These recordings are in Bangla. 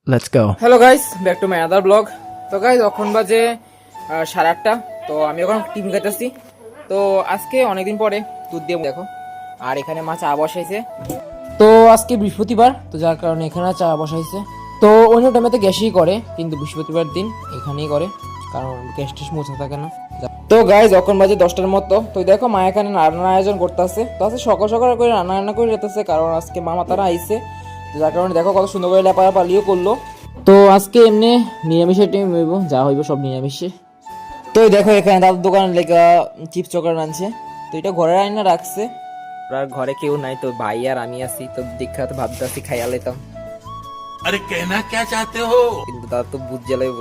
Let's go. Hello guys, back to my other blog. তো গাইস এখন বাজে 8:30। তো আমি এখন টিম খাইতেছি। তো আজকে অনেকদিন পরে দুধ দিয়ে দেখো, আর এখানে মা চা বসাইছে। তো আজকে বৃহস্পতিবার, তো যার কারণে এখানে চা বসাইছে। তো অন্য টাইমে তো গ্যাসই করে, কিন্তু বৃহস্পতিবার দিন এখানেই করে, কারণ গ্যাস টেস মোছা থাকে না। তো গাইস এখন বাজে 10টার মতো। তো দেখো মা এখানে রান্নার আয়োজন করতেছে। তো আজকে সকাল সকাল করে রান্না করে যেতেছে, কারণ আজকে মামা তারা আইছে, যার কারণে দেখো কত সুন্দর করে লেপা পালিও করলো। তো আজকে এমনি নিরামিষের টাইম হইব, যা হইব সব নিরামিষে। তো দেখো এখানে দাদুর দোকান লেখা চিপস চকলেট আনছে। তো এটা ঘরে আইনা রাখছে, আর ঘরে কেউ নাই, তো ভাই আর আমি আছি। তো দেখা তো ভাবতেছি খাইয়া লেতাম, अरे कहना क्या चाहते हो। কিন্তু দাদা তো বুঝ জ্বালাইব।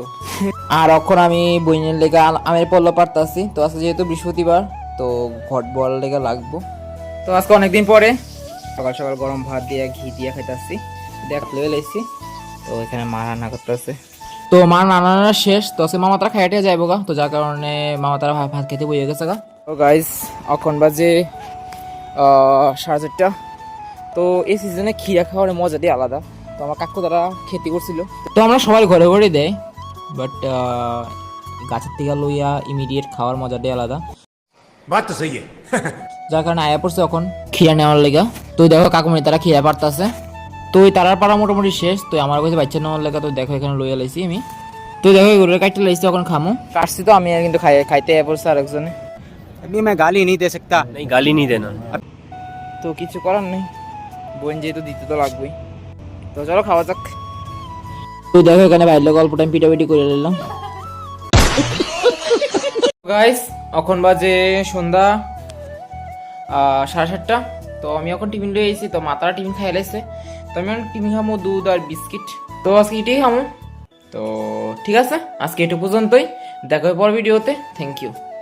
আর এখন আমি বইনের লেগা আমের পল্ল পারতাছি। তো আজকে যেহেতু বৃহস্পতিবার, তো ঘট বল লেগা লাগবো। তো আজকে অনেকদিন পরে সকাল সকাল গরম ভাত দিয়ে ঘি দিয়ে খাইতাছি, দেখ লয়ে লাইছি। তো এখানে মা রান্না করতেছে। তো মা রান্না শেষ, তো আজকে মামা তারা খাইতে যাইবো গা, তো যার কারণে মামা তারা ভাত খেতে বইয়ে গেছে গা। তো গাইস এখন বাজে 4:30। তো এই সিজনে খিরা খাওয়ার মজা দিয়ে আলাদা। তো আমার কাকু তারা খেতে করছিল। তো আমরা সবাই ঘরে ঘরে দেয়, বাট গাছের থেকে লইয়া ইমিডিয়েট খাওয়ার মজাটাই আলাদা। बात तो सही है। যার কারণে আয়া পড়ছে এখন খিরা নেওয়ার লেগা। তো দেখো কাকুমনি তারা খিরা পারতাছে। তো ওই তারার পাড়া মোটামুটি শেষ। তো আমার কাছে বাচ্চা নেওয়ার লেগা, তো দেখো এখানে লইয়া লাইছি আমি। তো দেখো এগুলো কাটতে লাইছি, এখন খামো। কাটছি তো আমি, আর কিন্তু খাইতে আয়া পড়ছে আরেকজনে। अभी मैं गाली नहीं दे सकता। नहीं गाली नहीं देना। তো কিছু করার নেই, বোন যেহেতু দিতে তো লাগবেই। তো চলো খাওয়া যাক। তো দেখো এখানে বাইরে গল্প টাইম পিটাপিটি করে নিলাম। গাইস এখন বাজে সন্ধ্যা 7:30। তো আমি এখন টিফিন লয়ে এসেছি। তো মাতারা টিফিন খাই লাইছে, তো আমি এখন টিফিন খামো দুধ আর বিস্কিট। তো আজকে এটাই খামো। তো ঠিক আছে, আজকে এটু পর্যন্তই। দেখা হবে পর ভিডিওতে। Thank you.